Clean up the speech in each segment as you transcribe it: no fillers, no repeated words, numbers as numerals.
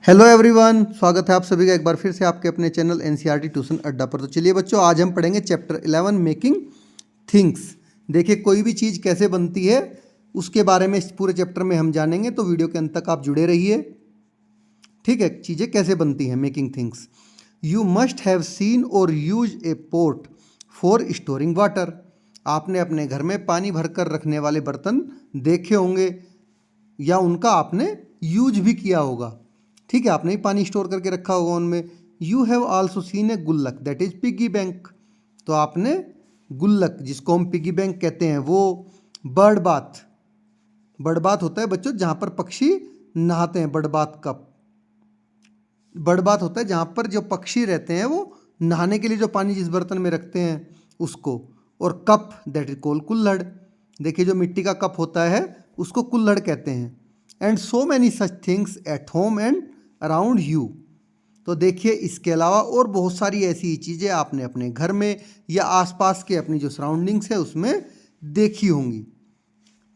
Hello everyone, स्वागत है आप सभी का एक बार फिर से आपके अपने चैनल एनसीईआरटी ट्यूशन अड्डा पर। तो चलिए बच्चों, आज हम पढ़ेंगे चैप्टर 11 मेकिंग थिंग्स। देखिए, कोई भी चीज़ कैसे बनती है उसके बारे में इस पूरे चैप्टर में हम जानेंगे, तो वीडियो के अंत तक आप जुड़े रहिए। ठीक है, चीज़ें कैसे बनती हैं, making things. You must have seen और use a pot for storing water. आपने अपने घर में पानी भरकर रखने वाले बर्तन देखे होंगे या उनका आपने यूज भी किया होगा। ठीक है, आपने ही पानी स्टोर करके रखा होगा उनमें। यू हैव आल्सो सीन ए गुल्लक दैट इज पिगी बैंक। तो आपने गुल्लक, जिसको हम पिगी बैंक कहते हैं, वो बर्ड बाथ होता है बच्चों जहाँ पर पक्षी नहाते हैं। बर्ड बाथ होता है जहाँ पर जो पक्षी रहते हैं वो नहाने के लिए जो पानी जिस बर्तन में रखते हैं उसको। और कप दैट इज कॉल्ड कुल्हड़। देखिए, जो मिट्टी का कप होता है उसको कुल्हड़ कहते हैं। And so many such things at home and around you. तो देखिए, इसके अलावा और बहुत सारी ऐसी चीज़ें आपने अपने घर में या आसपास के अपनी जो सराउंडिंग्स है उसमें देखी होंगी।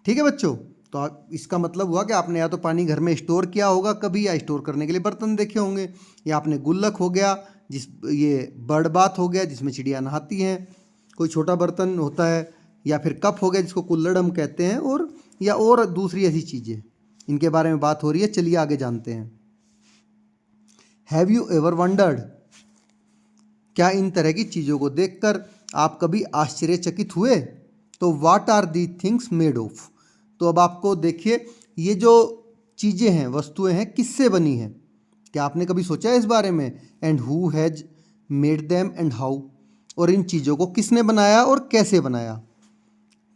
ठीक है बच्चों, तो इसका मतलब हुआ कि आपने या तो पानी घर में स्टोर किया होगा कभी, या स्टोर करने के लिए बर्तन देखे होंगे, या आपने गुल्लक हो गया, ये बर्ड बाथ हो गया जिसमें चिड़िया नहाती हैं, कोई छोटा बर्तन होता है, या फिर कप हो गया जिसको कुल्हड़ हम कहते हैं, और दूसरी ऐसी चीज़ें, इनके बारे में बात हो रही है। चलिए आगे जानते हैं। हैव यू एवर वंडर्ड, क्या इन तरह की चीज़ों को देखकर आप कभी आश्चर्यचकित हुए? तो what are the things made of. तो अब आपको देखिए, ये जो चीज़ें हैं, वस्तुएं हैं, किससे बनी हैं, क्या आपने कभी सोचा है इस बारे में? And who has made them and how. और इन चीज़ों को किसने बनाया और कैसे बनाया।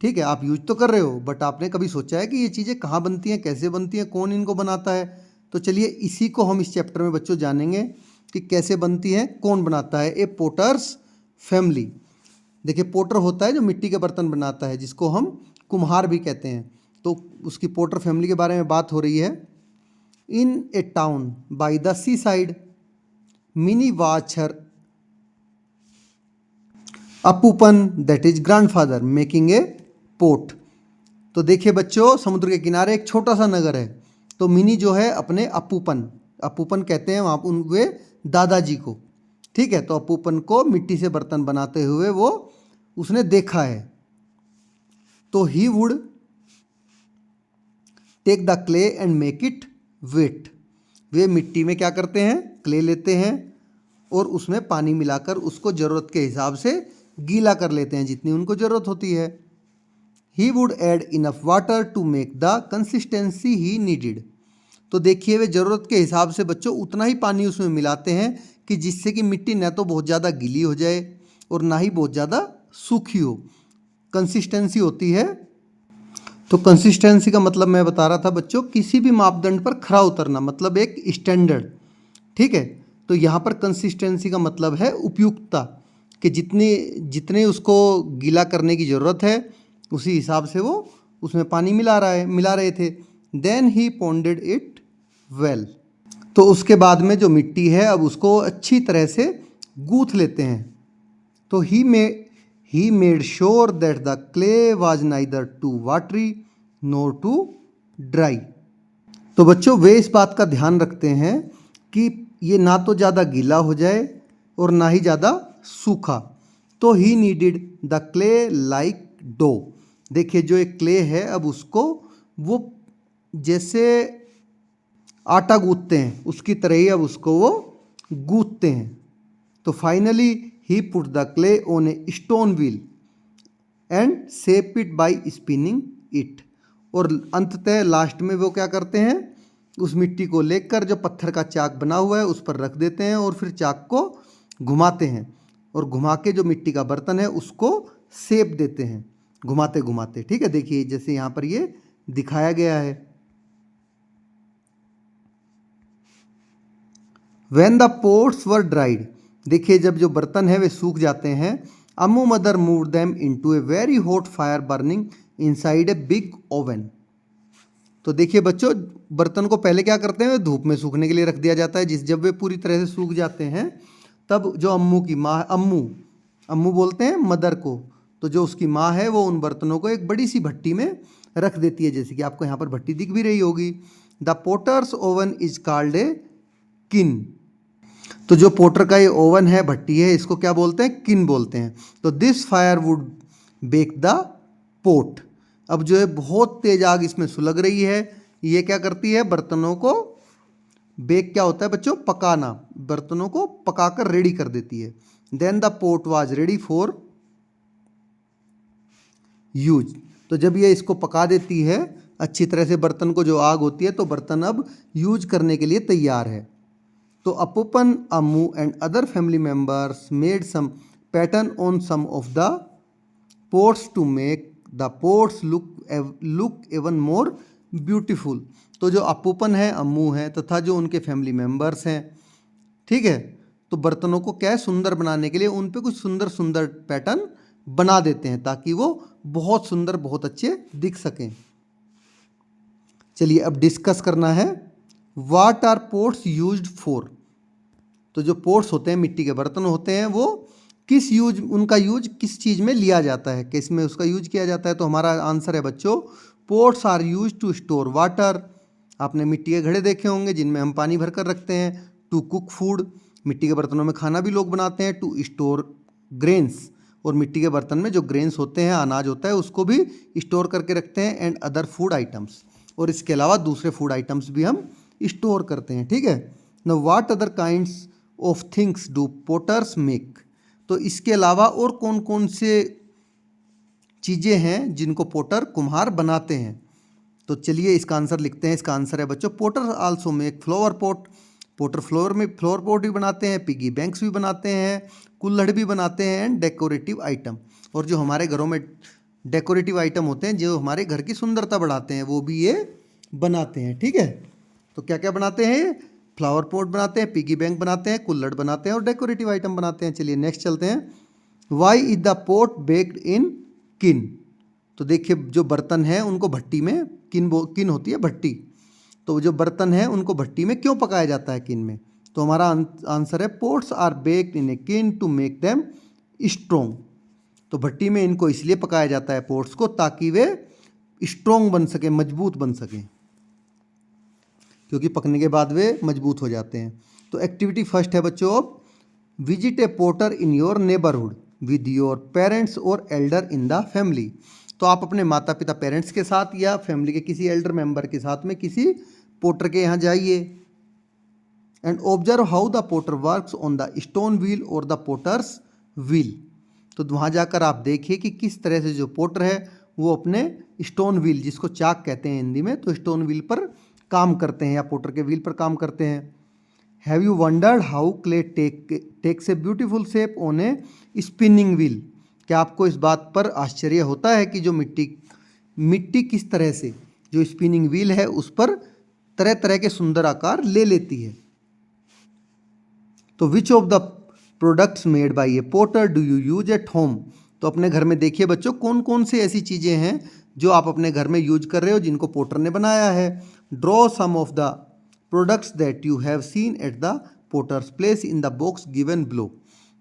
ठीक है, आप यूज तो कर रहे हो, बट आपने कभी सोचा है कि ये चीज़ें कहाँ बनती हैं, कैसे बनती हैं, कौन इनको बनाता है? तो चलिए इसी को हम इस चैप्टर में बच्चों जानेंगे कि कैसे बनती है, कौन बनाता है। ए पोटर्स फैमिली। देखिए, पोटर होता है जो मिट्टी के बर्तन बनाता है, जिसको हम कुम्हार भी कहते हैं। तो उसकी पोटर फैमिली के बारे में बात हो रही है। In a town by the sea side Mini watches Appooppan that is grandfather making a pot. तो देखिए बच्चों, समुद्र के किनारे एक छोटा सा नगर है। तो मिनी जो है अपने अपूपन कहते हैं वहाँ वे दादाजी को। ठीक है, तो अपूपन को मिट्टी से बर्तन बनाते हुए वो उसने देखा है। तो he would take the clay and make it wet. वे मिट्टी में क्या करते हैं, क्ले लेते हैं और उसमें पानी मिलाकर उसको ज़रूरत के हिसाब से गीला कर लेते हैं, जितनी उनको ज़रूरत होती है। He would add enough water to make the consistency he needed. तो देखिए, वे ज़रूरत के हिसाब से बच्चों उतना ही पानी उसमें मिलाते हैं कि जिससे कि मिट्टी न तो बहुत ज़्यादा गीली हो जाए और ना ही बहुत ज़्यादा सूखी हो। कंसिस्टेंसी होती है। तो कंसिस्टेंसी का मतलब मैं बता रहा था बच्चों, किसी भी मापदंड पर खरा उतरना, मतलब एक स्टैंडर्ड। ठीक है, तो यहाँ पर कंसिस्टेंसी का मतलब है उपयुक्तता, कि जितने उसको गीला करने की ज़रूरत है उसी हिसाब से वो उसमें पानी मिला रहे थे। Then he pounded it well. तो उसके बाद में जो मिट्टी है अब उसको अच्छी तरह से गूँथ लेते हैं। तो he made sure that the clay was neither too watery nor too dry. तो बच्चों, वे इस बात का ध्यान रखते हैं कि ये ना तो ज़्यादा गीला हो जाए और ना ही ज़्यादा सूखा। तो he needed the clay like dough. देखिए, जो एक क्ले है अब उसको वो जैसे आटा गूँथते हैं उसकी तरह ही अब उसको वो गूँथते हैं। तो finally he put the clay on a stone wheel and shape it by spinning it. और अंततः लास्ट में वो क्या करते हैं, उस मिट्टी को लेकर जो पत्थर का चाक बना हुआ है उस पर रख देते हैं और फिर चाक को घुमाते हैं, और घुमा के जो मिट्टी का बर्तन है उसको शेप देते हैं घुमाते घुमाते। ठीक है, देखिए जैसे यहाँ पर ये दिखाया गया है। When the pots were dried, देखिए जब जो बर्तन है वे सूख जाते हैं, Ammu mother move them into a very hot fire burning inside a big oven. तो देखिए बच्चों, बर्तन को पहले क्या करते हैं, धूप में सूखने के लिए रख दिया जाता है। जब वे पूरी तरह से सूख जाते हैं तब जो अम्मू की माँ, अम्मू बोलते हैं मदर को, तो जो उसकी माँ है वो उन बर्तनों को एक बड़ी सी भट्टी में रख देती है, जैसे कि आपको यहाँ पर भट्टी दिख भी रही होगी। The potters oven is called a kiln. तो जो पोटर का ये ओवन है, भट्टी है, इसको क्या बोलते हैं? किन बोलते हैं। तो this fire wood bake the pot. अब जो है बहुत तेज आग इसमें सुलग रही है, ये क्या करती है? बर्तनों को बेक क्या होता है बच्चों? पकाना, बर्तनों को पकाकर रेडी कर देती है। Then the pot was ready for use. तो जब ये इसको पका देती है अच्छी तरह से, बर्तन को जो आग होती है, तो बर्तन अब यूज करने के लिए तैयार है। तो Appooppan, Ammu and other family members made some pattern on some of the pots to make the pots look even more beautiful. तो जो अपूपन है, अम्मू है, तथा जो उनके फैमिली मेंबर्स हैं, ठीक है, तो बर्तनों को क्या है? सुंदर बनाने के लिए उन पे कुछ सुंदर सुंदर पैटर्न बना देते हैं ताकि वो बहुत सुंदर, बहुत अच्छे दिख सकें। चलिए अब डिस्कस करना है, what are pots used for. तो जो पोट्स होते हैं, मिट्टी के बर्तन होते हैं, वो किस यूज, उनका यूज किस चीज़ में लिया जाता है, किस में उसका यूज किया जाता है? तो हमारा आंसर है बच्चों, pots are use to store water. आपने मिट्टी के घड़े देखे होंगे जिनमें हम पानी भर कर रखते हैं। टू कुक फूड, मिट्टी के बर्तनों में खाना भी लोग बनाते हैं। टू स्टोर ग्रेन्स, और मिट्टी के बर्तन में जो ग्रेन्स होते हैं, अनाज होता है, उसको भी स्टोर करके रखते हैं। एंड अदर फूड आइटम्स, और इसके अलावा दूसरे फूड आइटम्स भी हम स्टोर करते हैं, ठीक है। Now what other kinds of things do potters make. तो इसके अलावा और कौन कौन से चीज़ें हैं जिनको पोटर, कुम्हार बनाते हैं? तो चलिए इसका आंसर लिखते हैं। इसका आंसर है बच्चों, potter also make flower pot. Potter flower pot भी बनाते हैं, पिगी बैंक्स भी बनाते हैं, कुल्हड़ भी बनाते हैं, एंड डेकोरेटिव आइटम। और जो हमारे घरों में डेकोरेटिव आइटम होते हैं, जो हमारे घर की सुंदरता बढ़ाते हैं, वो भी ये बनाते हैं, ठीक है। तो क्या क्या बनाते हैं? फ्लावर पॉट बनाते हैं, पिगी बैंक बनाते हैं, कुल्हड़ बनाते हैं, और डेकोरेटिव आइटम बनाते हैं। चलिए नेक्स्ट चलते हैं। Why is the pot baked in kiln. तो देखिए जो बर्तन है उनको भट्टी में, किन होती है भट्टी, तो जो बर्तन है उनको भट्टी में क्यों पकाया जाता है? किन में। तो हमारा आंसर है, pots are baked in a किन टू मेक देम स्ट्रोंग। तो भट्टी में इनको इसलिए पकाया जाता है पोट्स को, ताकि वे स्ट्रोंग बन सके, मजबूत बन सकें, क्योंकि पकने के बाद वे मजबूत हो जाते हैं। तो एक्टिविटी फर्स्ट है बच्चों, visit a potter in your neighbourhood with your parents और एल्डर इन द फैमिली। तो आप अपने माता पिता, पेरेंट्स के साथ या फैमिली के किसी एल्डर मेंबर के साथ में किसी पोटर के यहाँ जाइए। And observe how the potter works on the stone wheel और द पोटर्स व्हील। तो वहाँ जाकर आप देखिए कि किस तरह से जो पोटर है वो अपने स्टोन व्हील, जिसको चाक कहते हैं हिंदी में, तो स्टोन व्हील पर काम करते हैं या पोटर के व्हील पर काम करते हैं। Have you wondered how clay takes a beautiful shape on a spinning wheel. क्या आपको इस बात पर आश्चर्य होता है कि जो मिट्टी किस तरह से जो स्पिनिंग व्हील है उस पर तरह तरह के सुंदर आकार ले लेती है। तो which of the products made by a potter do you use at home. तो अपने घर में देखिए बच्चों, कौन कौन से ऐसी चीज़ें हैं जो आप अपने घर में यूज कर रहे हो, जिनको पोटर ने बनाया है। Draw some of the products that you have seen at the potter's place in the box given below.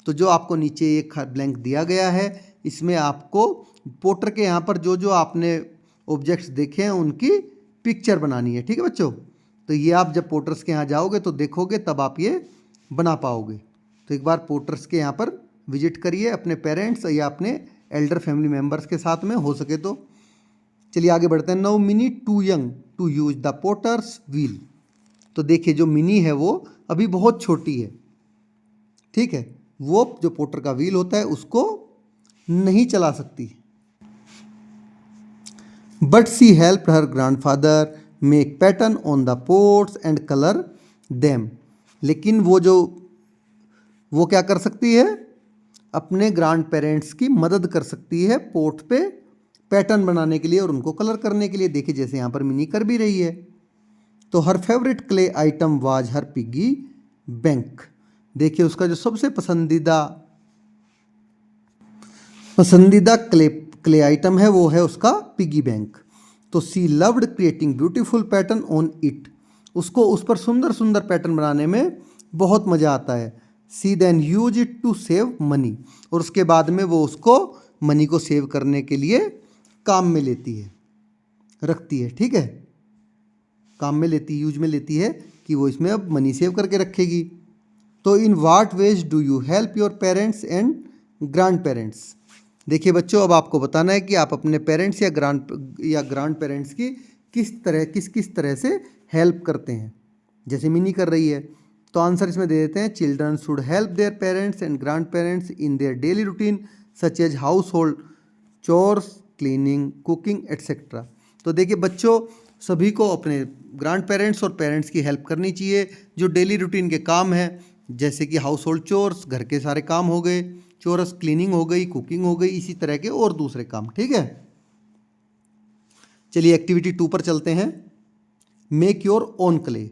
तो जो आपको नीचे एक ब्लैंक दिया गया है, इसमें आपको पोटर के यहाँ पर जो जो आपने ऑब्जेक्ट्स देखे हैं उनकी पिक्चर बनानी है, ठीक है बच्चों। तो ये आप जब पोटर्स के यहाँ जाओगे तो देखोगे, तब आप ये बना पाओगे। तो एक बार पोटर्स के यहाँ पर विजिट करिए अपने पेरेंट्स या अपने एल्डर फैमिली मेम्बर्स के साथ में, हो सके तो। चलिए आगे बढ़ते हैं। Now Mini too young to use the potter's wheel. तो देखिए जो मिनी है वो अभी बहुत छोटी है, ठीक है, वो जो पोटर का व्हील होता है उसको नहीं चला सकती। But she help her grandfather make pattern on the pots and colour them. लेकिन वो क्या कर सकती है? अपने ग्रैंड पेरेंट्स की मदद कर सकती है पोट पे पैटर्न बनाने के लिए और उनको कलर करने के लिए। देखिए जैसे यहाँ पर मिनी कर भी रही है। तो हर favourite clay item was her piggy bank. देखिए उसका जो सबसे पसंदीदा क्ले आइटम है वो है उसका पिगी बैंक। तो she loved creating beautiful pattern on it. उसको उस पर सुंदर सुंदर पैटर्न बनाने में बहुत मज़ा आता है। She then use it to save money. और उसके बाद में वो उसको मनी को सेव करने के लिए काम में लेती है, रखती है, ठीक है, काम में लेती, यूज में लेती है कि वो इसमें अब मनी सेव करके रखेगी। तो in what ways do you help your parents and grandparents. देखिए बच्चों, अब आपको बताना है कि आप अपने पेरेंट्स या ग्रैंड पेरेंट्स की किस तरह से हेल्प करते हैं। जैसे मिनी कर रही है, तो आंसर इसमें दे देते हैं, children should help their parents and grandparents in their daily routine such as household chores, cleaning, cooking etcetera. तो देखिए बच्चों, सभी को अपने ग्रैंड पेरेंट्स और पेरेंट्स की हेल्प करनी चाहिए जो डेली रूटीन के काम हैं, जैसे कि हाउस होल्ड चोर्स, घर के सारे काम हो गए, चोरस क्लीनिंग हो गई, कुकिंग हो गई, इसी तरह के और दूसरे काम। ठीक है, चलिए एक्टिविटी 2 पर चलते हैं। Make your own clay.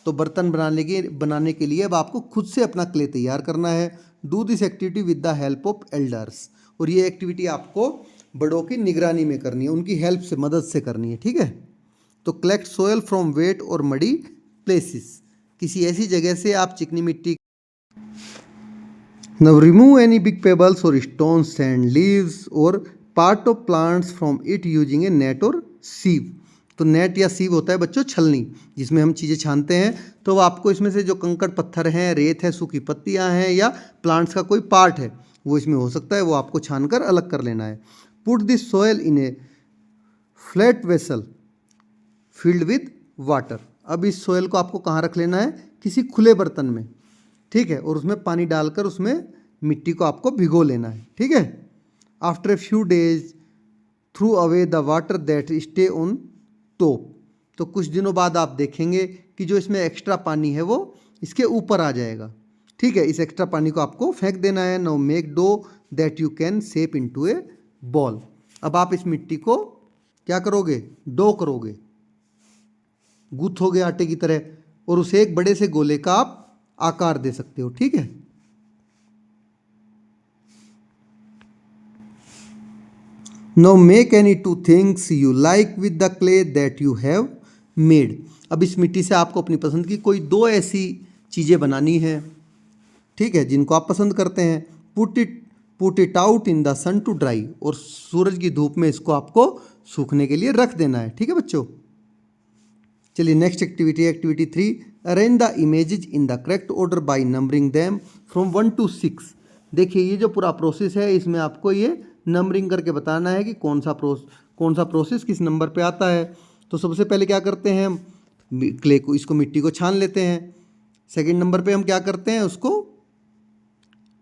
तो बर्तन बनाने के लिए अब आपको खुद से अपना क्ले तैयार करना है। Do this activity with the help of elders. और ये एक्टिविटी आपको बड़ों की निगरानी में करनी है, उनकी हेल्प से, मदद से करनी है। ठीक है, तो कलेक्ट सोयल फ्रॉम वेट और मडी प्लेसेस। किसी ऐसी जगह से आप चिकनी मिट्टी। Now remove any big pebbles or stones, sand, leaves or part of plants from it using a net or sieve। तो नेट या सीव होता है बच्चों छलनी, जिसमें हम चीज़ें छानते हैं। तो आपको इसमें से जो कंकड़ पत्थर हैं, रेत है, सूखी पत्तियां हैं या प्लांट्स का कोई पार्ट है, वो इसमें हो सकता है, वो आपको छानकर अलग कर लेना है। Put this soil in A flat vessel filled with water. अब इस सोयल को आपको कहाँ रख लेना है, किसी खुले बर्तन में। ठीक है, और उसमें पानी डालकर उसमें मिट्टी को आपको भिगो लेना है। ठीक है, after a few days through away the water that stay on top. तो कुछ दिनों बाद आप देखेंगे कि जो इसमें एक्स्ट्रा पानी है वो इसके ऊपर आ जाएगा। ठीक है, इस एक्स्ट्रा पानी को आपको फेंक देना है। Now make dough that you can shape into a ball. अब आप इस मिट्टी को क्या करोगे, डो करोगे, गूंथोगे आटे की तरह, और उसे एक बड़े से गोले का आप आकार दे सकते हो। ठीक है, now make any 2 things you like with the clay that you have made. अब इस मिट्टी से आपको अपनी पसंद की कोई 2 ऐसी चीज़ें बनानी है, ठीक है, जिनको आप पसंद करते हैं। Put it out in the sun to dry. और सूरज की धूप में इसको आपको सूखने के लिए रख देना है। ठीक है बच्चों, चलिए next activity 3। Arrange the images in the correct order by numbering them from 1 to 6। देखिए ये जो पूरा प्रोसेस है, इसमें आपको ये नंबरिंग करके बताना है कि कौन सा प्रोसेस किस नंबर पे आता है। तो सबसे पहले क्या करते हैं, हम क्ले को, इसको मिट्टी को छान लेते हैं। सेकंड नंबर पे हम क्या करते हैं, उसको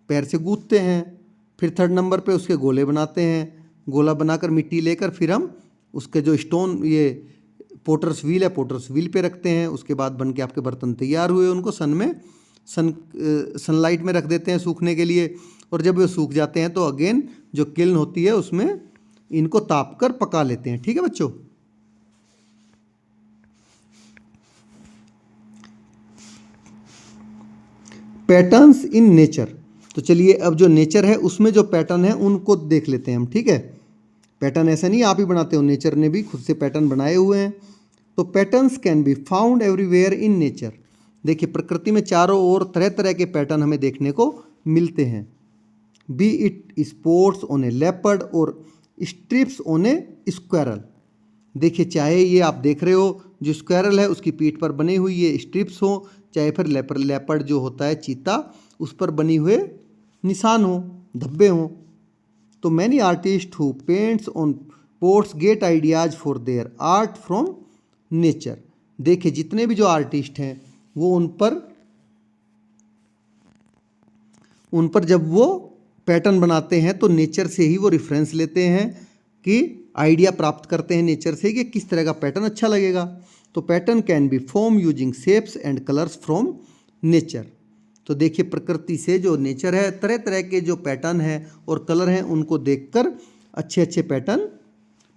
पैर से गूंथते हैं। फिर थर्ड नंबर पे उसके गोले बनाते हैं। गोला बनाकर मिट्टी लेकर फिर हम उसके जो स्टोन, ये पोटर्स व्हील पे रखते हैं। उसके बाद बन के आपके बर्तन तैयार हुए, उनको सनलाइट में रख देते हैं सूखने के लिए। और जब वो सूख जाते हैं तो अगेन जो किल्न होती है उसमें इनको ताप कर पका लेते हैं। ठीक है बच्चों, पैटर्न्स इन नेचर। तो चलिए अब जो नेचर है उसमें जो पैटर्न है उनको देख लेते हैं हम। ठीक है, पैटर्न ऐसा नहीं आप ही बनाते हो, नेचर ने भी खुद से पैटर्न बनाए हुए हैं। तो patterns can be found everywhere in nature. देखिए प्रकृति में चारों ओर तरह तरह के पैटर्न हमें देखने को मिलते हैं। B it spots on A leopard और स्ट्रिप्स ऑन ए स्क्वायरल। देखिए चाहे ये आप देख रहे हो जो स्क्वायरल है उसकी पीठ पर बनी हुई ये स्ट्रिप्स हो, चाहे फिर लेपर्ड जो होता है चीता, उस पर बनी हुए निशान हो, धब्बे हों। तो many artist who paints on ports gate ideas for their art from nature. देखिए जितने भी जो आर्टिस्ट हैं वो उन पर जब वो पैटर्न बनाते हैं तो नेचर से ही वो रेफरेंस लेते हैं, कि आइडिया प्राप्त करते हैं नेचर से कि किस तरह का पैटर्न अच्छा लगेगा। तो pattern can be form using shapes and colours from nature. तो देखिए प्रकृति से जो नेचर है, तरह तरह के जो पैटर्न हैं और कलर हैं उनको देखकर अच्छे अच्छे पैटर्न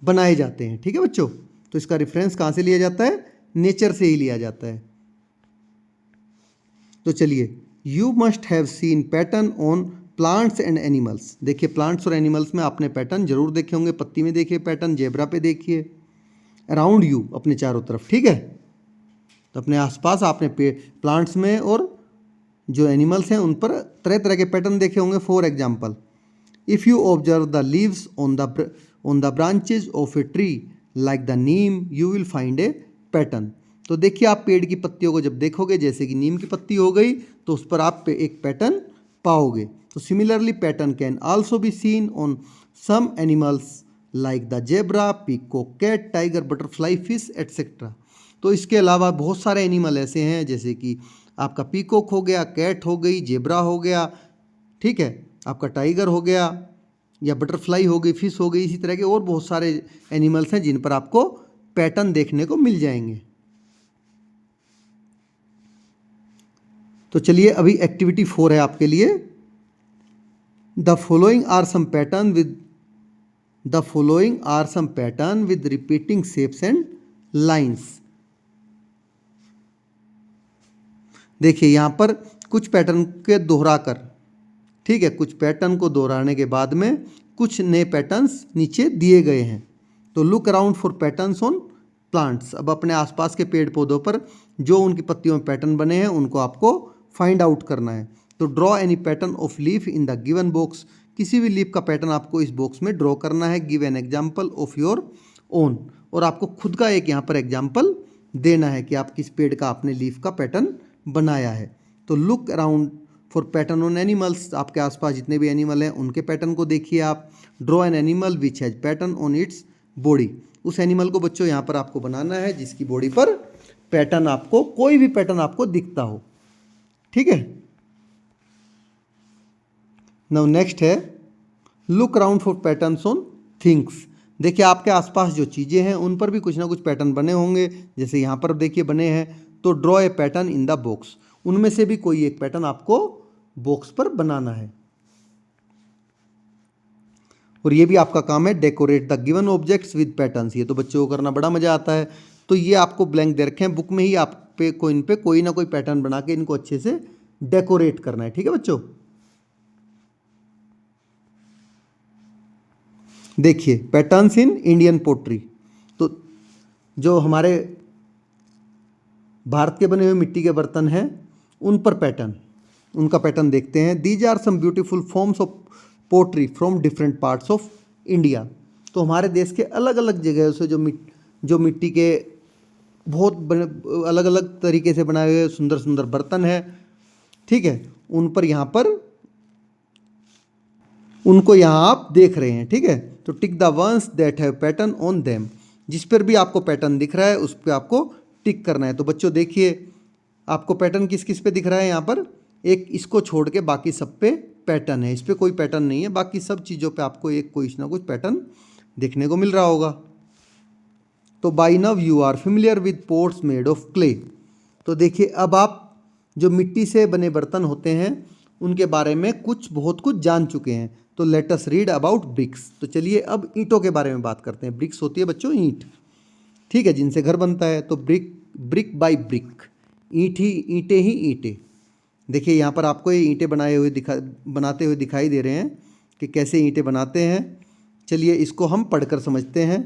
बनाए जाते हैं। ठीक है बच्चों, तो इसका रेफरेंस कहाँ से लिया जाता है, नेचर से ही लिया जाता है। तो चलिए, you must have scene pattern on plants and animals. देखिए प्लांट्स और एनिमल्स में आपने पैटर्न जरूर देखे होंगे। पत्ती में देखिए पैटर्न, जेब्रा पे देखिए, अराउंड यू, अपने चारों तरफ। ठीक है, तो अपने आसपास आपने प्लांट्स में और जो एनिमल्स हैं उन पर तरह तरह के पैटर्न देखे होंगे। For example, if you observe the leaves on the branches of a tree like the Neem, you will find A pattern. तो देखिए आप पेड़ की पत्तियों को जब देखोगे, जैसे कि नीम की पत्ती हो गई, तो उस पर आप एक पैटर्न पाओगे। तो similarly pattern can also be seen on some animals like the zebra, peacock, cat, tiger, butterfly, fish etcetera. तो इसके अलावा बहुत सारे एनिमल ऐसे हैं, जैसे कि आपका पीकॉक हो गया, कैट हो गई, जेब्रा हो गया, ठीक है, आपका टाइगर हो गया, या बटरफ्लाई हो गई, फिश हो गई, इसी तरह के और बहुत सारे एनिमल्स हैं जिन पर आपको पैटर्न देखने को मिल जाएंगे। तो चलिए अभी एक्टिविटी 4 है आपके लिए। The following are some pattern with repeating shapes and lines. देखिए यहाँ पर कुछ पैटर्न के दोहराकर, ठीक है, कुछ पैटर्न को दोहराने के बाद में कुछ नए पैटर्न्स नीचे दिए गए हैं। तो look around for patterns on plants. अब अपने आसपास के पेड़ पौधों पर जो उनकी पत्तियों में पैटर्न बने हैं उनको आपको फाइंड आउट करना है। तो draw any pattern of leaf in the given box. किसी भी लीफ का पैटर्न आपको इस बॉक्स में ड्रॉ करना है। Give an example of your own, और आपको खुद का एक यहाँ पर एग्जाम्पल देना है कि आप किस पेड़ का आपने लीफ का पैटर्न बनाया है। तो look around for pattern on animals. आपके आसपास जितने भी एनिमल हैं उनके पैटर्न को देखिए आप। Draw an animal which has pattern on its body. उस एनिमल को बच्चों यहाँ पर आपको बनाना है जिसकी बॉडी पर पैटर्न, आपको कोई भी पैटर्न आपको दिखता हो, ठीक है। नाउ नेक्स्ट है look around for patterns on things. देखिए आपके आसपास जो चीज़ें हैं उन पर भी कुछ ना कुछ पैटर्न बने होंगे, जैसे यहाँ पर देखिए बने हैं। तो draw a pattern in the box. उनमें से भी कोई एक पैटर्न आपको बॉक्स पर बनाना है। और ये भी आपका काम है, decorate the given objects with patterns. ये तो बच्चों को करना बड़ा मजा आता है। तो ये आपको ब्लैंक दे रखे हैं, बुक में ही आप पे इन पे कोई ना कोई पैटर्न बना के इनको अच्छे से डेकोरेट करना है, ठीक है बच्चों। देखिए पैटर्न्स इन इंडियन पोट्री। तो जो हमारे भारत के बने हुए मिट्टी के बर्तन हैं उन पर पैटर्न, उनका पैटर्न देखते हैं। These are some beautiful forms of pottery from different parts of India. तो हमारे देश के अलग अलग जगह से जो मिट्टी के बहुत अलग अलग तरीके से बनाए हुए सुंदर सुंदर बर्तन हैं, ठीक है, उन पर यहाँ पर उनको यहाँ आप देख रहे हैं, ठीक है। तो tick the ones that have pattern on them. जिस पर भी आपको पैटर्न दिख रहा है उस पर आपको टिक करना है। तो बच्चों देखिए आपको पैटर्न किस किस पे दिख रहा है यहाँ पर। एक इसको छोड़ के बाकी सब पे पैटर्न है, इस पर कोई पैटर्न नहीं है। बाकी सब चीज़ों पे आपको एक कोई ना कुछ पैटर्न देखने को मिल रहा होगा। तो by now you are familiar with pots made of clay. तो देखिए अब आप जो मिट्टी से बने बर्तन होते हैं उनके बारे में बहुत कुछ जान चुके हैं। तो let us read about bricks. तो चलिए अब ईंटों के बारे में बात करते हैं। ब्रिक्स होती है बच्चों ईंट, ठीक है, जिनसे घर बनता है। तो ब्रिक बाय ब्रिक, ईंटें ही ईंटें। देखिए यहाँ पर आपको ये ईंटें बनाते हुए दिखाई दे रहे हैं कि कैसे ईंटें बनाते हैं। चलिए इसको हम पढ़कर समझते हैं।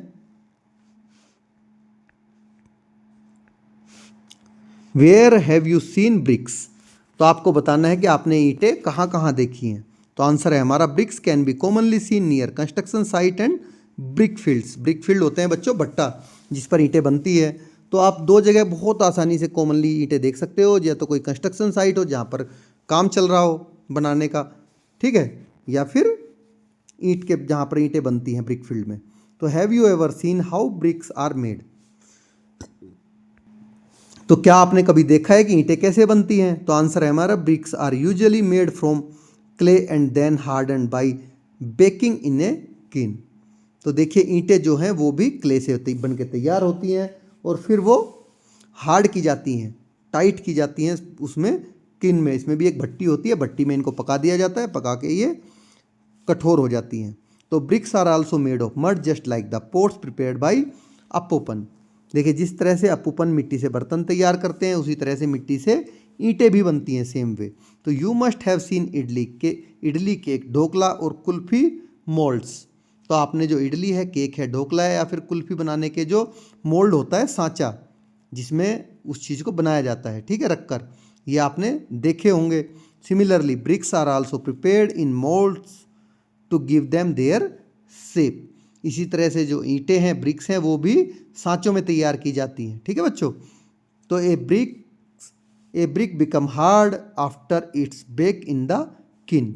Where have you seen bricks. तो आपको बताना है कि आपने ईंटें कहाँ कहाँ देखी हैं। तो आंसर है हमारा bricks can be commonly seen near construction site and brick fields. Brick field होते हैं बच्चों भट्टा जिस पर ईंटें बनती है। तो आप दो जगह बहुत आसानी से कॉमनली ईंटें देख सकते हो, या तो कोई कंस्ट्रक्शन साइट हो जहाँ पर काम चल रहा हो बनाने का, ठीक है, या फिर ईंट के जहाँ पर ईंटें बनती हैं ब्रिक फील्ड में। तो have you ever seen how bricks are made. तो क्या आपने कभी देखा है कि ईंटें कैसे बनती हैं। तो आंसर है हमारा bricks are usually made from clay and then hardened by baking in a kiln. तो देखिए ईंटें जो हैं वो भी क्ले से बन के तैयार होती हैं और फिर वो हार्ड की जाती हैं, टाइट की जाती हैं उसमें किन में। इसमें भी एक भट्टी होती है, भट्टी में इनको पका दिया जाता है, पका के ये कठोर हो जाती हैं। तो bricks are also made of mud just like the pots prepared by Appooppan. देखिए जिस तरह से अप्पोपन मिट्टी से बर्तन तैयार करते हैं उसी तरह से मिट्टी से ईंटें भी बनती हैं सेम वे। तो you must have scene idli cake, dhokla और कुल्फी मोल्ड्स। तो आपने जो इडली है, केक है, ढोकला है, या फिर कुल्फी बनाने के जो मोल्ड होता है, सांचा जिसमें उस चीज़ को बनाया जाता है, ठीक है, रखकर, ये आपने देखे होंगे। Similarly bricks are also prepared in moulds to give them their shape. इसी तरह से जो ईंटें हैं, ब्रिक्स हैं, वो भी सांचों में तैयार की जाती हैं, ठीक है बच्चों। तो a brick become hard after it's bake in the kiln.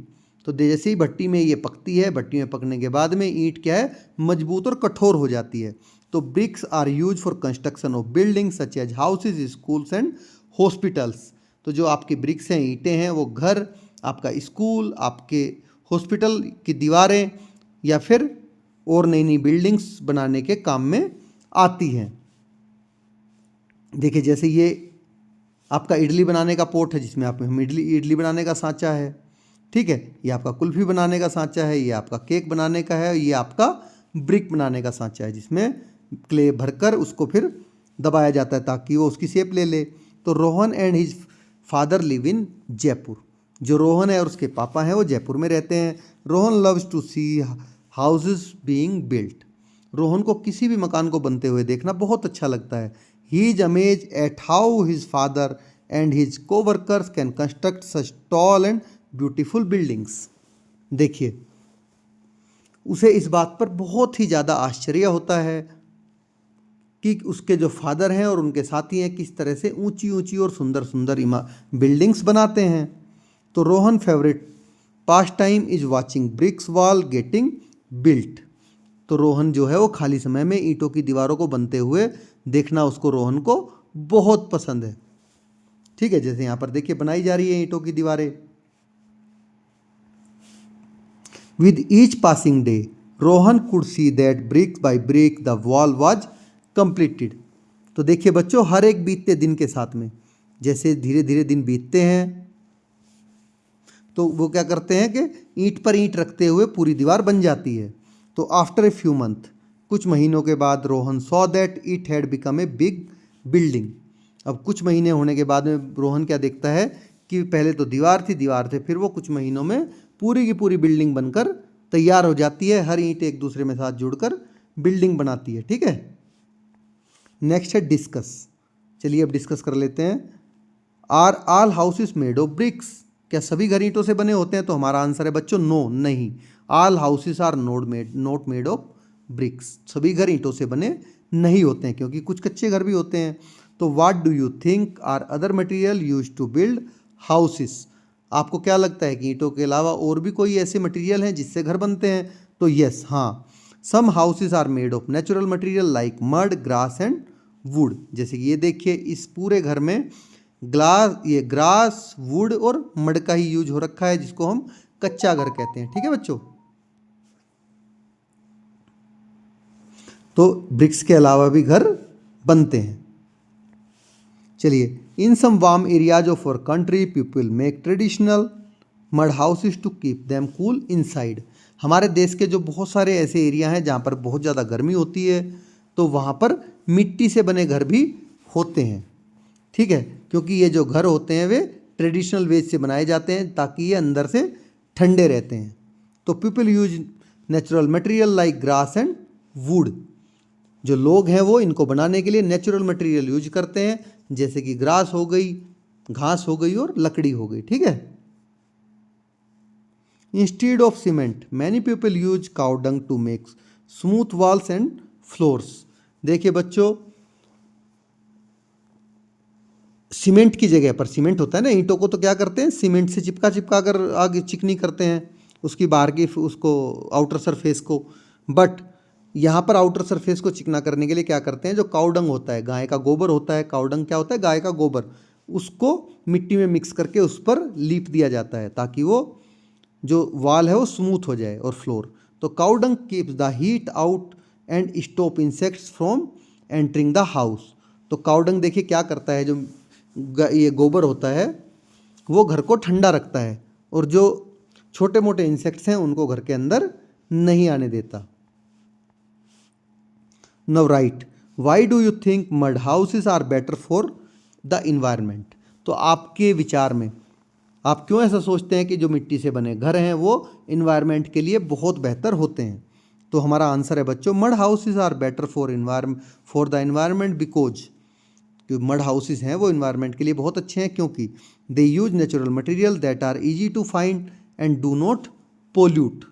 तो जैसे ही भट्टी में ये पकती है, भट्टी में पकने के बाद में ईंट क्या है, मजबूत और कठोर हो जाती है। तो bricks are use for construction of building such as houses, schools and hospitals. तो जो आपकी ब्रिक्स हैं, ईंटें हैं, वो घर, आपका स्कूल, आपके हॉस्पिटल की दीवारें या फिर और नई नई बिल्डिंग्स बनाने के काम में आती हैं। देखिए जैसे ये आपका इडली बनाने का पोट है, जिसमें आप हम इडली बनाने का सांचा है, ठीक है। ये आपका कुल्फ़ी बनाने का सांचा है, ये आपका केक बनाने का है, ये आपका ब्रिक बनाने का सांचा है, जिसमें क्ले भरकर उसको फिर दबाया जाता है ताकि वो उसकी शेप ले ले। तो Rohan and his father live in Jaipur. जो रोहन है और उसके पापा हैं वो जयपुर में रहते हैं। Rohan loves to see houses being built. Rohan को किसी भी मकान को बनते हुए देखना बहुत अच्छा लगता है। He is amazed at how his father and his coworkers can construct such tall and beautiful buildings. देखिए उसे इस बात पर बहुत ही ज़्यादा आश्चर्य होता है कि उसके जो फादर हैं और उनके साथी हैं किस तरह से ऊंची ऊंची और सुंदर सुंदर बिल्डिंग्स बनाते हैं। तो Rohan favourite pastime is watching bricks wall getting built. तो रोहन जो है वो खाली समय में ईंटों की दीवारों को बनते हुए देखना उसको, रोहन को बहुत पसंद है। ठीक है, जैसे यहाँ पर देखिए बनाई जा रही है ईंटों की दीवारें। With each passing day Rohan could see that brick by brick the wall was completed. तो देखिए बच्चों, हर एक बीतते दिन के साथ में जैसे धीरे धीरे दिन बीतते हैं तो वो क्या करते हैं कि ईंट पर ईंट रखते हुए पूरी दीवार बन जाती है। तो आफ्टर ए फ्यू मंथ, कुछ महीनों के बाद, Rohan saw that it had become a big building. अब कुछ महीने होने के बाद में रोहन क्या देखता है कि पहले तो दीवार थी, फिर वो कुछ महीनों में पूरी की पूरी बिल्डिंग बनकर तैयार हो जाती है। हर ईंट एक दूसरे में साथ जुड़कर बिल्डिंग बनाती है। ठीक है, नेक्स्ट है डिस्कस। चलिए अब डिस्कस कर लेते हैं। Are all houses made of bricks. क्या सभी घर ईंटों से बने होते हैं? तो हमारा आंसर है बच्चों नो, नहीं। All houses are not made of bricks. सभी घर ईंटों से बने नहीं होते हैं क्योंकि कुछ कच्चे घर भी होते हैं। तो what do you think are other material used to build houses. आपको क्या लगता है कि ईंटों के अलावा और भी कोई ऐसे मटेरियल हैं जिससे घर बनते हैं? तो यस, हाँ, some houses are made of natural material like mud, grass and wood. जैसे कि ये देखिए, इस पूरे घर में ग्रास, वुड और मड का ही यूज हो रखा है, जिसको हम कच्चा घर कहते हैं। ठीक है बच्चों, तो ब्रिक्स के अलावा भी घर बनते हैं। चलिए, in some warm areas of our country people make traditional mud houses to keep them cool inside. हमारे देश के जो बहुत सारे ऐसे एरिया हैं जहाँ पर बहुत ज़्यादा गर्मी होती है, तो वहाँ पर मिट्टी से बने घर भी होते हैं। ठीक है, क्योंकि ये जो घर होते हैं वे ट्रेडिशनल वेज से बनाए जाते हैं ताकि ये अंदर से ठंडे रहते हैं। तो people use natural material like grass and would. जो लोग हैं वो इनको बनाने के लिए नेचुरल मटेरियल यूज करते हैं, जैसे कि ग्रास हो गई, घास हो गई और लकड़ी हो गई। ठीक है, instead of cement many people use cow dung to make smooth walls and floors. देखिए बच्चों, सीमेंट की जगह पर, सीमेंट होता है ना, ईंटों को तो क्या करते हैं, सीमेंट से चिपका कर आगे चिकनी करते हैं उसकी बाहर की उसको आउटर सरफेस को। बट यहाँ पर आउटर सरफेस को चिकना करने के लिए क्या करते हैं, जो काउडंग होता है, गाय का गोबर होता है, काउडंग क्या होता है, गाय का गोबर, उसको मिट्टी में मिक्स करके उस पर लीप दिया जाता है ताकि वो जो वॉल है वो स्मूथ हो जाए और फ्लोर। तो cow dung keeps the heat out and stop insects from entering the house. तो काउडंग देखिए क्या करता है, जो ये गोबर होता है वो घर को ठंडा रखता है और जो छोटे मोटे इंसेक्ट्स हैं उनको घर के अंदर नहीं आने देता। Now right, why do you think mud houses are better for the environment. तो आपके विचार में आप क्यों ऐसा सोचते हैं कि जो मिट्टी से बने घर हैं वो इन्वायरमेंट के लिए बहुत बेहतर होते हैं? तो हमारा आंसर है बच्चों, mud houses are better for the environment because, जो मड हाउसेस हैं वो इन्वायरमेंट के लिए बहुत अच्छे हैं क्योंकि they use natural material that are easy to find and do not pollute.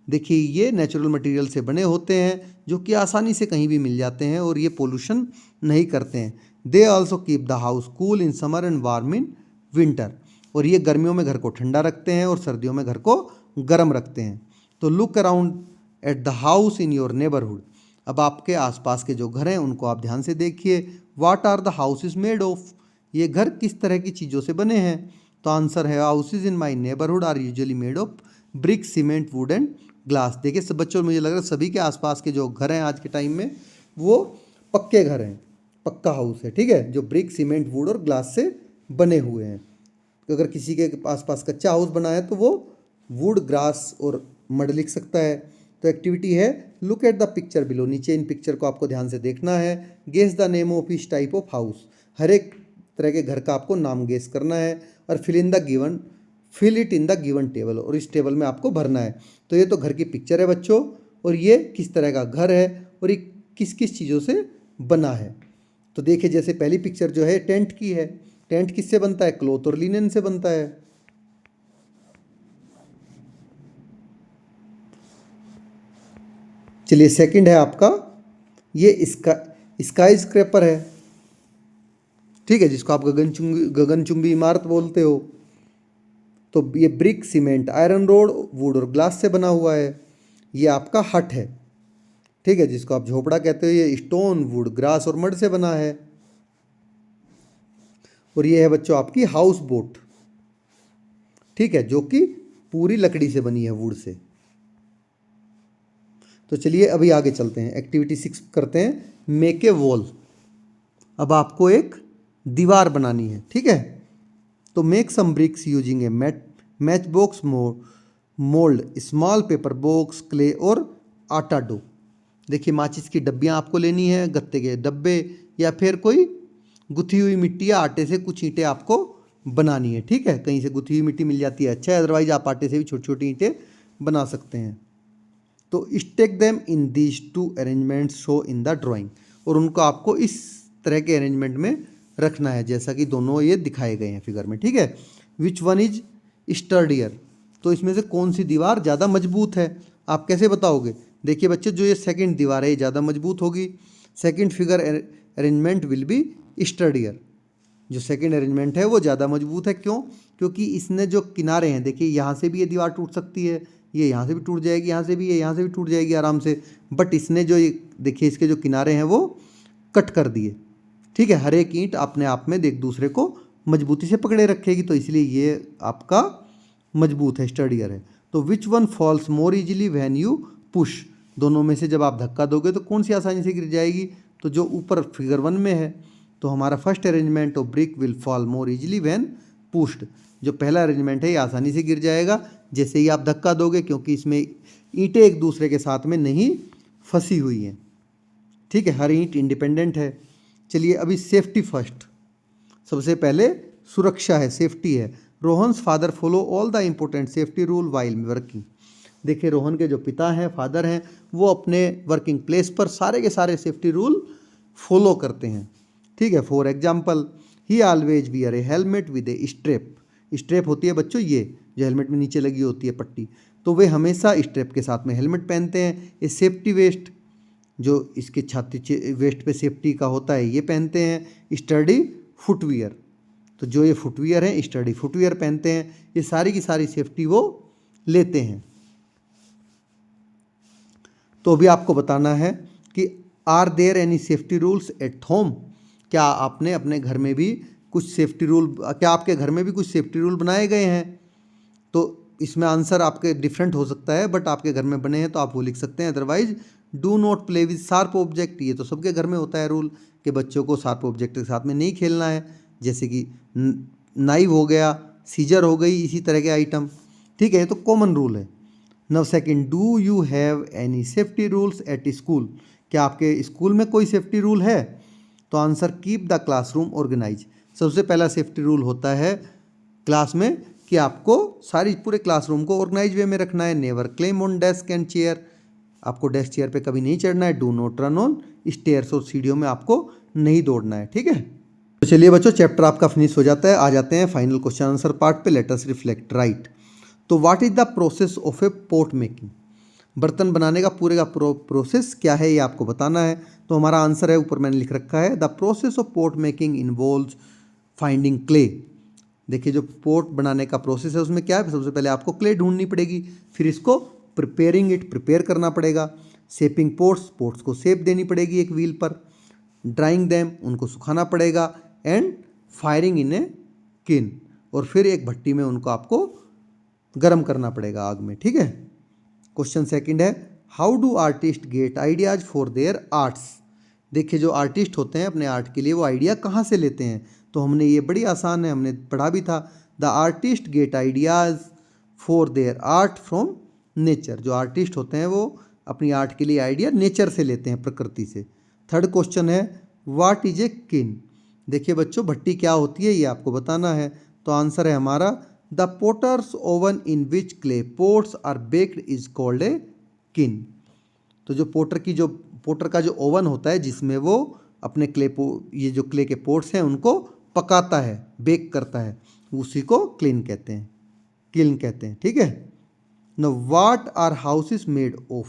देखिए, ये नेचुरल मटेरियल से बने होते हैं जो कि आसानी से कहीं भी मिल जाते हैं और ये पोल्यूशन नहीं करते हैं। They also keep the house cool in summer and warm in winter. और ये गर्मियों में घर को ठंडा रखते हैं और सर्दियों में घर को गर्म रखते हैं। तो look around at the house in your neighbourhood. अब आपके आसपास के जो घर हैं उनको आप ध्यान से देखिए। What are the houses made of. ये घर किस तरह की चीज़ों से बने हैं। तो आंसर है houses in my neighbourhood are usually made of brick, cement, wood and glass. देखिए सब बच्चों, मुझे लग रहा है सभी के आसपास के जो घर हैं आज के टाइम में वो पक्के घर हैं, पक्का हाउस है, ठीक है, जो ब्रिक, सीमेंट, वुड और ग्लास से बने हुए हैं। तो अगर किसी के आसपास कच्चा हाउस बना है तो वो वुड, ग्रास और मड लिख सकता है। तो एक्टिविटी है look at the picture below. नीचे इन पिक्चर को आपको ध्यान से देखना है। Guess the name of each type of house. हर एक तरह के घर का आपको नाम गेस करना है और fill it in the given table. और इस टेबल में आपको भरना है। तो ये तो घर की पिक्चर है बच्चों, और ये किस तरह का घर है और ये किस किस चीज़ों से बना है। तो देखिए जैसे पहली पिक्चर जो है टेंट की है। टेंट किससे बनता है? क्लॉथ और लिनन से बनता है। चलिए सेकंड है आपका ये स्काई स्क्रैपर है, ठीक है, जिसको आप गगनचुंबी इमारत बोलते हो। तो ये brick, cement, iron rod, would और ग्लास से बना हुआ है। ये आपका हट है, ठीक है, जिसको आप झोपड़ा कहते हो। ये स्टोन, वुड, ग्रास और मड से बना है। और ये है बच्चों आपकी हाउस बोट, ठीक है, जो कि पूरी लकड़ी से बनी है, वुड से। तो चलिए अभी आगे चलते हैं। एक्टिविटी 6 करते हैं, मेक ए वॉल। अब आपको एक दीवार बनानी है, ठीक है। तो make some bricks using a match box, mould, small paper box, clay और आटा डो। देखिए माचिस की डब्बियाँ आपको लेनी है, गत्ते के डब्बे, या फिर कोई गुथी हुई मिट्टी या आटे से कुछ ईंटें आपको बनानी है, ठीक है। कहीं से गुथी हुई मिट्टी मिल जाती है, अच्छा है, अदरवाइज आप आटे से भी छोटी छोटी ईंटें बना सकते हैं। तो stack them in these two arrangements show in the drawing. और उनको आपको इस तरह के अरेंजमेंट में रखना है जैसा कि दोनों ये दिखाए गए हैं फिगर में, ठीक है। Which one is sturdier. तो इसमें से कौन सी दीवार ज़्यादा मजबूत है, आप कैसे बताओगे? देखिए बच्चे, जो ये सेकंड दीवार है ये ज़्यादा मजबूत होगी। Second figure arrangement will be sturdier. जो सेकंड अरेंजमेंट है वो ज़्यादा मजबूत है। क्यों? क्योंकि इसने जो किनारे हैं, देखिए यहाँ से भी ये दीवार टूट सकती है, ये यहाँ से भी टूट जाएगी, यहाँ से भी, ये यहाँ से भी टूट जाएगी आराम से। बट इसने जो ये देखिए इसके जो किनारे हैं वो कट कर दिए, ठीक है। हर एक ईंट अपने आप में एक दूसरे को मजबूती से पकड़े रखेगी, तो इसलिए ये आपका मजबूत है, स्टर्डियर है। तो which one falls more easily when you push. दोनों में से जब आप धक्का दोगे तो कौन सी आसानी से गिर जाएगी? तो जो ऊपर फिगर 1 में है, तो हमारा first arrangement of brick will fall more easily when pushed. जो पहला अरेंजमेंट है ये आसानी से गिर जाएगा जैसे ही आप धक्का दोगे, क्योंकि इसमें ईंटें एक दूसरे के साथ में नहीं फंसी हुई हैं, ठीक है, हर ईंट इंडिपेंडेंट है। चलिए अभी सेफ्टी फर्स्ट, सबसे पहले सुरक्षा है, सेफ्टी है। Rohan's father follow all the important safety rule while working. देखिए रोहन के जो पिता हैं, फादर हैं, वो अपने वर्किंग प्लेस पर सारे के सारे सेफ्टी रूल फॉलो करते हैं, ठीक है। For example, he always wear a helmet with a strap. Strap होती है बच्चों ये जो हेलमेट में नीचे लगी होती है पट्टी, तो वे हमेशा स्ट्रेप के साथ में हेलमेट पहनते हैं। ये सेफ्टी वेस्ट, जो इसके छाती वेस्ट पे सेफ्टी का होता है, ये पहनते हैं। स्टडी फुटवियर, तो जो ये फुटवियर है स्टडी फुटवियर पहनते हैं। ये सारी की सारी सेफ्टी वो लेते हैं। तो अभी आपको बताना है कि are there any safety rules at home. क्या आपने अपने घर में भी कुछ सेफ्टी रूल, क्या आपके घर में भी कुछ सेफ्टी रूल बनाए गए हैं? तो इसमें आंसर आपके डिफरेंट हो सकता है, बट आपके घर में बने हैं तो आप वो लिख सकते हैं। Otherwise do not play with sharp object. ये तो सबके घर में होता है रूल कि बच्चों को शार्प ऑब्जेक्ट के साथ में नहीं खेलना है, जैसे कि नाइव हो गया, सीजर हो गई, इसी तरह के आइटम, ठीक है, ये तो कॉमन रूल है। Now second, do you have any safety rules at school. क्या आपके स्कूल में कोई सेफ्टी रूल है? तो answer keep the classroom organise. सबसे पहला सेफ्टी रूल होता है क्लास में कि आपको सारी पूरे क्लासरूम को ऑर्गेनाइज वे में रखना है। Never claim on desk and chair. आपको डेस्क चेयर पे कभी नहीं चढ़ना है। Do not run on stairs, और सीढ़ियों में आपको नहीं दौड़ना है, ठीक है। तो चलिए बच्चों, चैप्टर आपका फिनिश हो जाता है। आ जाते हैं फाइनल क्वेश्चन आंसर पार्ट पे। Let us reflect, right. तो what is the process of a pot making. बर्तन बनाने का पूरे का प्रोसेस क्या है ये आपको बताना है। तो हमारा आंसर है, ऊपर मैंने लिख रखा है, the process of pot making involves finding clay. देखिए जो पोट बनाने का प्रोसेस है उसमें क्या है, सबसे पहले आपको क्ले ढूंढनी पड़ेगी, फिर इसको प्रिपेयर करना पड़ेगा, शेपिंग पोट्स, पोट्स को शेप देनी पड़ेगी एक व्हील पर, ड्राइंग देम, उनको सुखाना पड़ेगा, एंड फायरिंग इन ए किन, और फिर एक भट्टी में उनको आपको गर्म करना पड़ेगा आग में। ठीक है। क्वेश्चन सेकंड है, how do artist gate ideas for their arts. देखिए जो आर्टिस्ट होते हैं अपने आर्ट के लिए वो आइडिया कहाँ से लेते हैं, तो हमने ये बड़ी आसान है, हमने पढ़ा भी था, the artist gate ideas for their art from nature. जो आर्टिस्ट होते हैं वो अपनी आर्ट के लिए आइडिया नेचर से लेते हैं, प्रकृति से। थर्ड क्वेश्चन है, व्हाट इज ए किन। देखिए बच्चों भट्टी क्या होती है ये आपको बताना है। तो आंसर है हमारा, the potters oven in which clay pots are baked is called a kiln. तो जो पोटर का जो ओवन होता है जिसमें वो अपने ये जो क्ले के पोट्स हैं उनको पकाता है, बेक करता है, उसी को किल्न कहते हैं। ठीक है। No what are houses made of.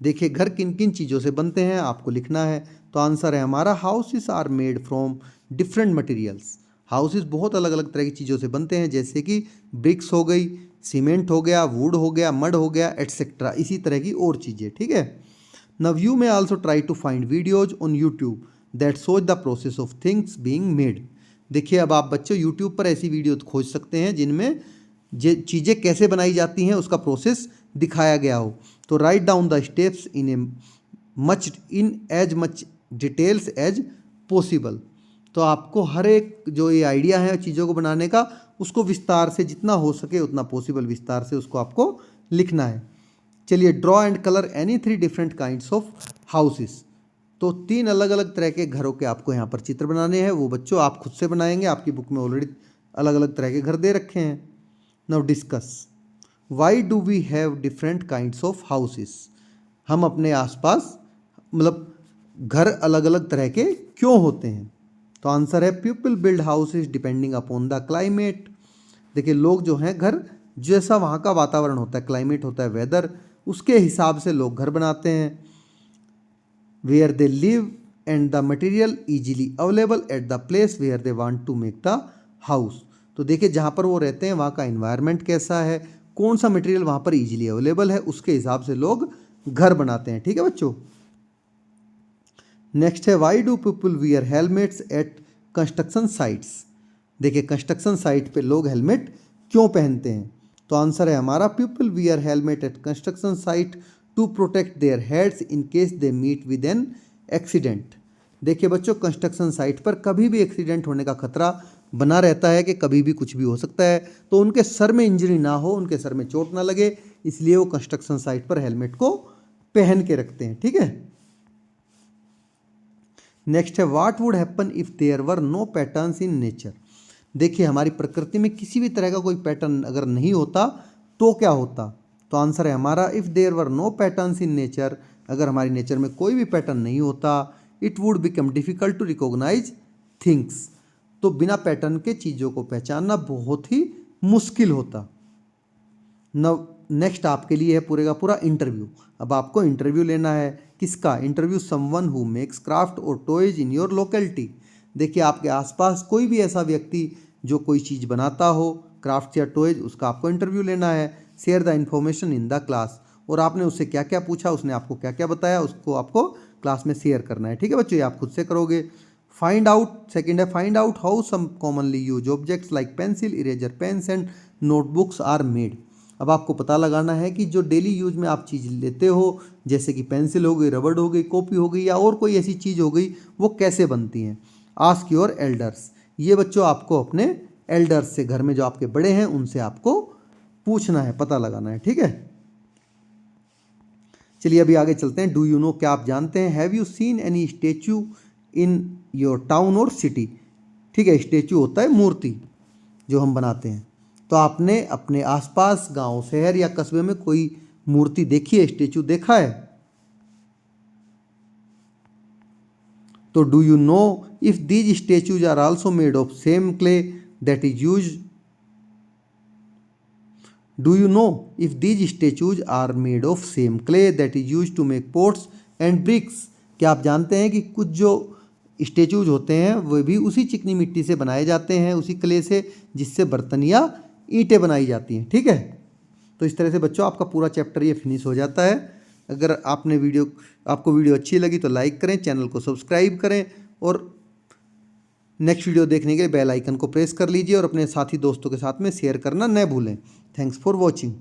देखिए घर किन किन चीज़ों से बनते हैं आपको लिखना है। तो आंसर है हमारा, houses are made from different materials. Houses बहुत अलग अलग तरह की चीज़ों से बनते हैं, जैसे कि ब्रिक्स हो गई, सीमेंट हो गया, वुड हो गया, मड हो गया, एटसेट्रा, इसी तरह की और चीज़ें। ठीक है। Now you may also try to find videos on YouTube that shows the process of things being made. देखिए अब आप बच्चों यूट्यूब पर ऐसी वीडियो खोज सकते हैं जिनमें चीज़ें कैसे बनाई जाती हैं उसका प्रोसेस दिखाया गया हो। तो write down the steps in as much details as possible. तो आपको हर एक जो ये आइडिया है चीज़ों को बनाने का, उसको विस्तार से जितना हो सके उतना पॉसिबल विस्तार से उसको आपको लिखना है। चलिए, draw and colour any 3 different kinds of houses. तो 3 अलग अलग तरह के घरों के आपको यहाँ पर चित्र बनाने हैं, वो बच्चों आप खुद से बनाएंगे, आपकी बुक में ऑलरेडी अलग अलग तरह के घर दे रखे हैं। Now discuss, why do we have different kinds of houses. हम अपने आसपास मतलब घर अलग अलग तरह के क्यों होते हैं। तो आंसर है, people build houses depending upon the climate. देखिए लोग जो हैं घर, जैसा वहाँ का वातावरण होता है, क्लाइमेट होता है, वेदर, उसके हिसाब से लोग घर बनाते हैं। Where they live and the material easily available at the place where they want to make the house. तो देखिए जहाँ पर वो रहते हैं वहाँ का इन्वायरमेंट कैसा है, कौन सा मटेरियल वहाँ पर इजीली अवेलेबल है, उसके हिसाब से लोग घर बनाते हैं। ठीक है बच्चों। नेक्स्ट है, why do people wear helmets at construction sites. देखिए कंस्ट्रक्शन साइट पे लोग हेलमेट क्यों पहनते हैं। तो आंसर है हमारा, people wear helmet at construction site to protect their heads in case they meet with an accident. देखिए बच्चों कंस्ट्रक्शन साइट पर कभी भी एक्सीडेंट होने का खतरा बना रहता है कि कभी भी कुछ भी हो सकता है, तो उनके सर में इंजरी ना हो, उनके सर में चोट ना लगे, इसलिए वो कंस्ट्रक्शन साइट पर हेलमेट को पहन के रखते हैं। ठीक है। नेक्स्ट है, what would happen if there were no patterns in nature. देखिए हमारी प्रकृति में किसी भी तरह का कोई पैटर्न अगर नहीं होता तो क्या होता। तो आंसर है हमारा, if there were no patterns in nature, अगर हमारी नेचर में कोई भी पैटर्न नहीं होता, it would become difficult to recognise things. तो बिना पैटर्न के चीज़ों को पहचानना बहुत ही मुश्किल होता। नेक्स्ट आपके लिए है पूरे का पूरा इंटरव्यू। अब आपको इंटरव्यू लेना है, किसका interview, someone who makes craft और टॉयज इन योर लोकेलिटी। देखिए आपके आसपास कोई भी ऐसा व्यक्ति जो कोई चीज़ बनाता हो, क्राफ्ट या टॉयज, उसका आपको इंटरव्यू लेना है। Share the information in the class, और आपने उससे क्या क्या पूछा, उसने आपको क्या क्या बताया, उसको आपको क्लास में शेयर करना है। ठीक है बच्चों, ये आप खुद से करोगे। फाइंड आउट, सेकंड है, find out how some commonly use objects like pencil, eraser, pens and notebooks are made. अब आपको पता लगाना है कि जो डेली यूज में आप चीज़ लेते हो, जैसे कि पेंसिल हो गई, रबड़ हो गई, कॉपी हो गई, या और कोई ऐसी चीज़ हो गई, वो कैसे बनती हैं। आस्क योर एल्डर्स, ये बच्चों आपको अपने एल्डर्स से, घर में जो आपके बड़े हैं उनसे आपको पूछना है, पता लगाना है। ठीक है। चलिए अभी आगे चलते हैं। डू यू नो, क्या आप जानते हैं, have you seen any statue in your town और सिटी। ठीक है, स्टेचू होता है मूर्ति जो हम बनाते हैं। तो आपने अपने आसपास गांव, शहर या कस्बे में कोई मूर्ति देखी है, स्टेचू देखा है। तो do you know if these statues are also made of same clay that is use. Do you know if these statues are made of same clay that is use to make pots and bricks? क्या आप जानते हैं कि कुछ जो statues होते हैं वो भी उसी चिकनी मिट्टी से बनाए जाते हैं, उसी क्ले से जिससे बर्तन या ईंटें बनाई जाती हैं। ठीक है, तो इस तरह से बच्चों आपका पूरा चैप्टर ये फिनिश हो जाता है। अगर आपको वीडियो अच्छी लगी तो लाइक करें, चैनल को सब्सक्राइब करें और नेक्स्ट वीडियो देखने के लिए बेल आइकन को प्रेस कर लीजिए और अपने साथी दोस्तों के साथ में शेयर करना न भूलें। Thanks for watching.